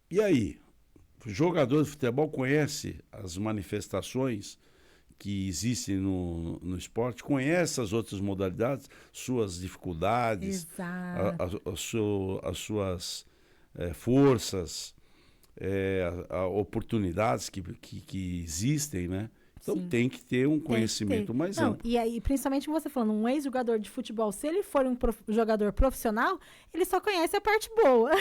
E aí? O jogador de futebol conhece as manifestações que existem no esporte, conhece as outras modalidades, suas dificuldades, as suas forças, oportunidades que existem, né? Então tem que ter um conhecimento mais amplo. E aí, principalmente você falando, um ex-jogador de futebol, se ele for um jogador profissional, ele só conhece a parte boa.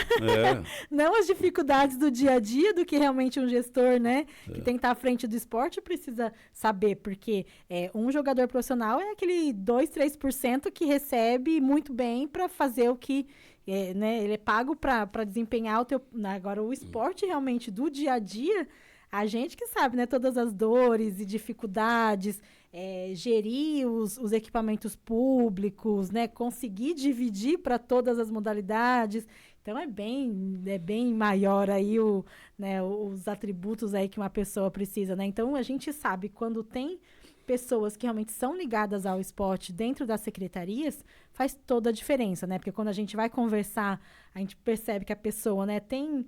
Não as dificuldades do dia a dia, do que realmente um gestor, né, que tem que estar à frente do esporte precisa saber, porque um jogador profissional é aquele 2, 3% que recebe muito bem para fazer o que né, ele é pago para desempenhar o teu... Agora, o esporte realmente do dia a dia, a gente que sabe, né, todas as dores e dificuldades, gerir os equipamentos públicos, né, conseguir dividir para todas as modalidades. Então, é bem maior aí os atributos aí que uma pessoa precisa, né? Então, a gente sabe quando tem pessoas que realmente são ligadas ao esporte dentro das secretarias, faz toda a diferença, né? Porque quando a gente vai conversar, a gente percebe que a pessoa, né, tem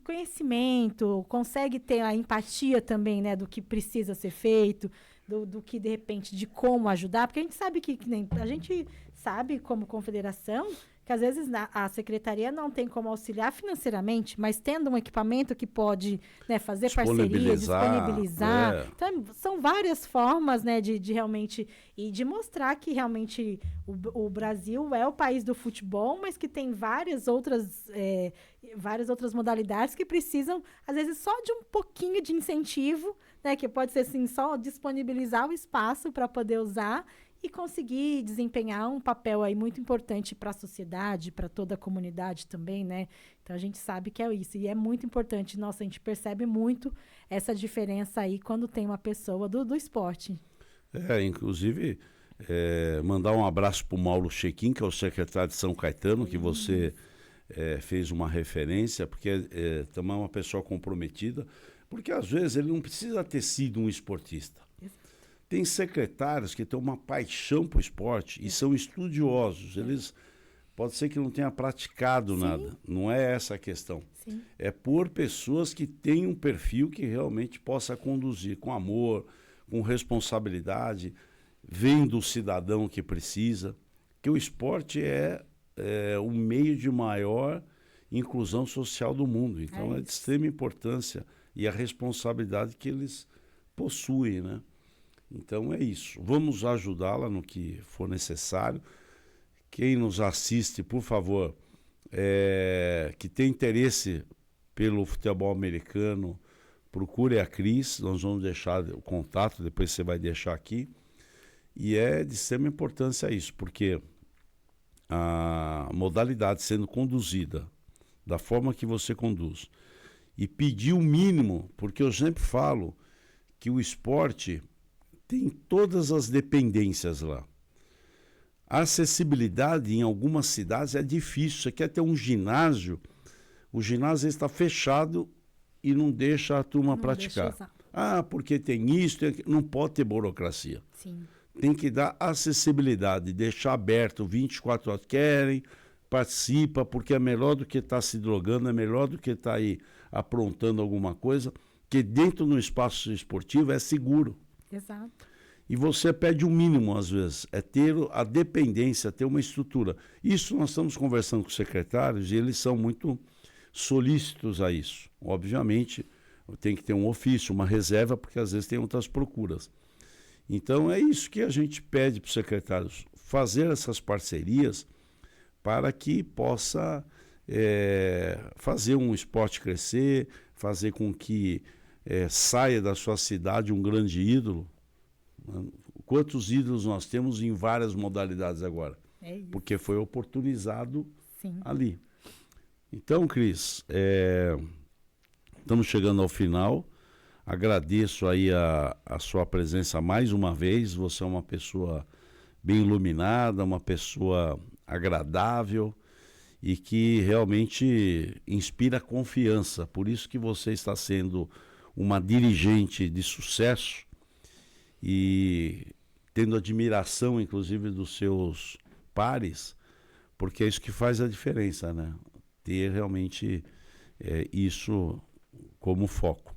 conhecimento, consegue ter a empatia também, né, do que precisa ser feito, do que, de repente, de como ajudar, porque a gente sabe que nem a gente sabe, como confederação, que às vezes a secretaria não tem como auxiliar financeiramente, mas tendo um equipamento que pode, né, fazer parceria, disponibilizar. Então, são várias formas, né, de realmente, e de mostrar que realmente o Brasil é o país do futebol, mas que tem várias outras modalidades que precisam, às vezes, só de um pouquinho de incentivo, né, que pode ser assim, só disponibilizar o espaço para poder usar e conseguir desempenhar um papel aí muito importante para a sociedade, para toda a comunidade também, né? Então, a gente sabe que é isso. E é muito importante. Nossa, a gente percebe muito essa diferença aí quando tem uma pessoa do esporte. Inclusive, mandar um abraço para o Mauro Chequim, que é o secretário de São Caetano, que você fez uma referência, porque também é uma pessoa comprometida, porque às vezes ele não precisa ter sido um esportista. Tem secretários que têm uma paixão para o esporte e são estudiosos. Eles pode ser que não tenham praticado nada. Não é essa a questão. Sim. É por pessoas que têm um perfil que realmente possa conduzir com amor, com responsabilidade, vendo o cidadão que precisa. Que o esporte é o meio de maior inclusão social do mundo. Então é de extrema importância e a responsabilidade que eles possuem, né? Então é isso. Vamos ajudá-la no que for necessário. Quem nos assiste, por favor, que tem interesse pelo futebol americano, procure a Cris. Nós vamos deixar o contato, depois você vai deixar aqui. E é de extrema importância isso, porque a modalidade sendo conduzida da forma que você conduz e pedir o mínimo, porque eu sempre falo que o esporte tem todas as dependências lá. A acessibilidade em algumas cidades é difícil. Você quer ter um ginásio, o ginásio está fechado e não deixa a turma praticar. Porque tem isso, não pode ter burocracia. Sim. Tem que dar acessibilidade, deixar aberto 24 horas. Querem, participa, porque é melhor do que estar se drogando, é melhor do que estar aí aprontando alguma coisa, que dentro do espaço esportivo é seguro. Exato. E você pede o mínimo, às vezes, é ter a dependência, ter uma estrutura. Isso nós estamos conversando com os secretários e eles são muito solícitos a isso. Obviamente, tem que ter um ofício, uma reserva, porque às vezes tem outras procuras. Então, é isso que a gente pede para os secretários, fazer essas parcerias para que possa fazer um esporte crescer, fazer com que saia da sua cidade um grande ídolo. Quantos ídolos nós temos em várias modalidades agora? É isso. Porque foi oportunizado Sim. ali. Então, Cris, estamos chegando ao final. Agradeço aí a sua presença mais uma vez. Você é uma pessoa bem iluminada, uma pessoa agradável e que realmente inspira confiança. Por isso que você está sendo uma dirigente de sucesso e tendo admiração, inclusive, dos seus pares, porque é isso que faz a diferença, né? Ter realmente isso como foco.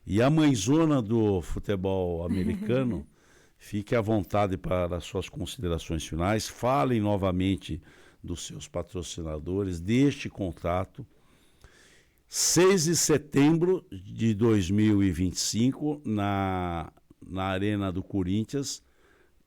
E a mãezona do futebol americano, fique à vontade para as suas considerações finais, falem novamente dos seus patrocinadores, deste contrato. 6 de setembro de 2025, na Arena do Corinthians,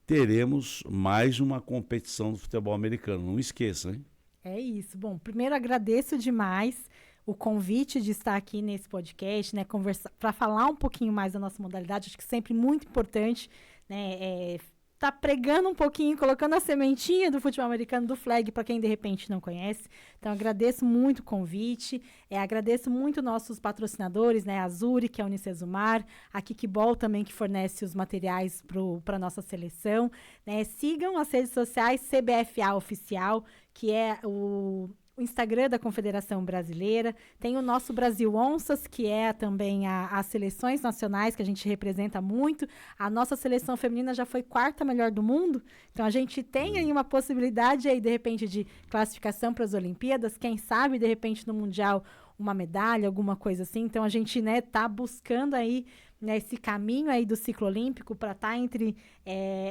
teremos mais uma competição do futebol americano. Não esqueça, hein? É isso. Bom, primeiro agradeço demais o convite de estar aqui nesse podcast, né, conversar, para falar um pouquinho mais da nossa modalidade. Acho que sempre muito importante, né, tá pregando um pouquinho, colocando a sementinha do futebol americano, do flag, para quem de repente não conhece. Então, agradeço muito o convite, agradeço muito nossos patrocinadores, né, a Zuri, que é a Unicesumar, a Kickball também, que fornece os materiais para a nossa seleção, né. Sigam as redes sociais CBFA Oficial, que é o Instagram da Confederação Brasileira, tem o nosso Brasil Onças, que é também as seleções nacionais, que a gente representa muito. A nossa seleção feminina já foi 4ª melhor do mundo, então a gente tem aí uma possibilidade aí, de repente, de classificação para as Olimpíadas, quem sabe, de repente, no Mundial, uma medalha, alguma coisa assim. Então a gente, né, tá buscando aí, né, esse caminho aí do ciclo olímpico para estar entre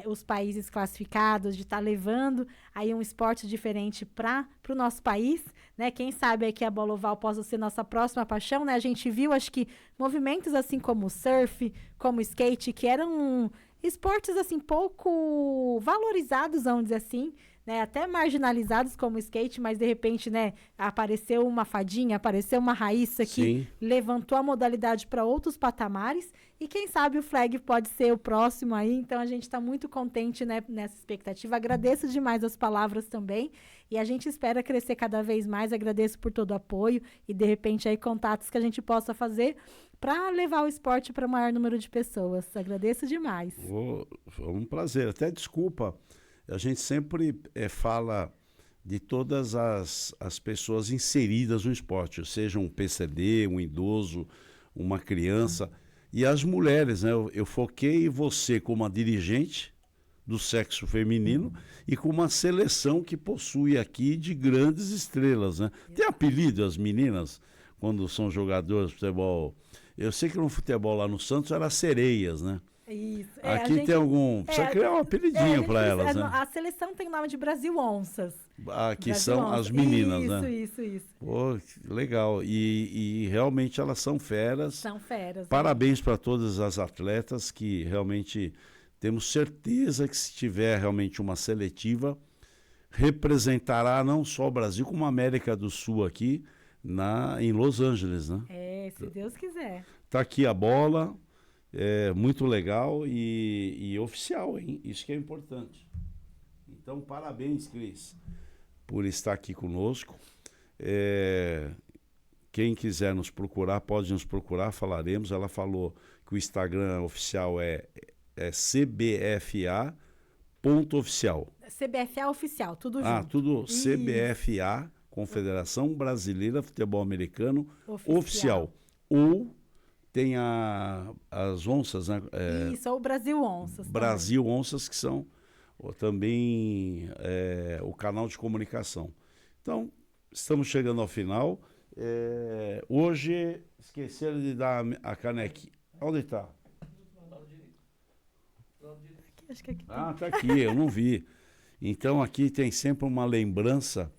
os países classificados, de estar levando aí um esporte diferente para o nosso país, né? Quem sabe aí que a bola oval possa ser nossa próxima paixão, né? A gente viu, acho que, movimentos assim como o surf, como o skate, que eram esportes assim pouco valorizados, vamos dizer assim, né, até marginalizados como o skate, mas de repente, né, apareceu uma Fadinha, apareceu uma Raíssa que levantou a modalidade para outros patamares, e quem sabe o flag pode ser o próximo aí. Então a gente está muito contente, né, nessa expectativa. Agradeço demais as palavras também, e a gente espera crescer cada vez mais. Agradeço por todo o apoio e de repente aí contatos que a gente possa fazer para levar o esporte para o maior número de pessoas. Agradeço demais. Foi um prazer. Até desculpa, a gente sempre fala de todas as pessoas inseridas no esporte, seja um PCD, um idoso, uma criança, e as mulheres, né? Eu foquei você como uma dirigente do sexo feminino e com uma seleção que possui aqui de grandes estrelas, né? Tem apelido as meninas quando são jogadoras de futebol? Eu sei que no futebol lá no Santos era sereias, né? Isso. Aqui tem algum... Precisa criar um apelidinho para elas, né? A seleção tem o nome de Brasil Onças. Que são as meninas, isso, né? Isso. Pô, legal. E realmente elas são feras. São feras. Parabéns para todas as atletas que realmente temos certeza que se tiver realmente uma seletiva, representará não só o Brasil, como a América do Sul aqui em Los Angeles, né? Se Deus quiser. Tá aqui a bola. Muito legal e oficial, hein? Isso que é importante. Então, parabéns, Cris, por estar aqui conosco. Quem quiser nos procurar, pode nos procurar, falaremos. Ela falou que o Instagram oficial é é cbfa.oficial. CBFA oficial, tudo junto. Ah, tudo Isso. CBFA, Confederação Brasileira de Futebol Americano Oficial. Ou tem as onças, né? Isso, é o Brasil Onças. Brasil Onças, que são também o canal de comunicação. Então, estamos chegando ao final. Hoje, esqueceram de dar a canequinha. Onde está? Acho que aqui tem. Ah, está aqui, eu não vi. Então, aqui tem sempre uma lembrança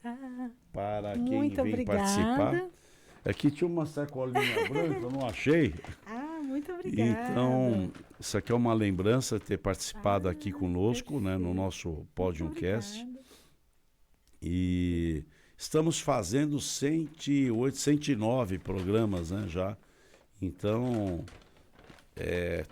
para quem muito vem obrigada. participar. Aqui tinha uma sacolinha branca, eu não achei. Muito obrigada. Então, isso aqui é uma lembrança de ter participado aqui conosco, né, no nosso Podiumcast. E estamos fazendo 108, 109 programas, né, já. Então,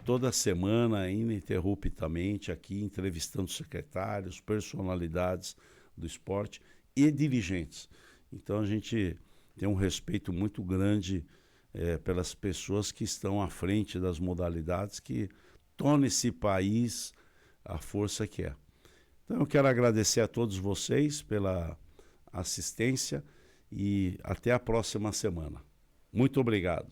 toda semana, ininterruptamente, aqui entrevistando secretários, personalidades do esporte e dirigentes. Então, a gente tem um respeito muito grande pelas pessoas que estão à frente das modalidades, que tornam esse país a força que é. Então, eu quero agradecer a todos vocês pela assistência e até a próxima semana. Muito obrigado.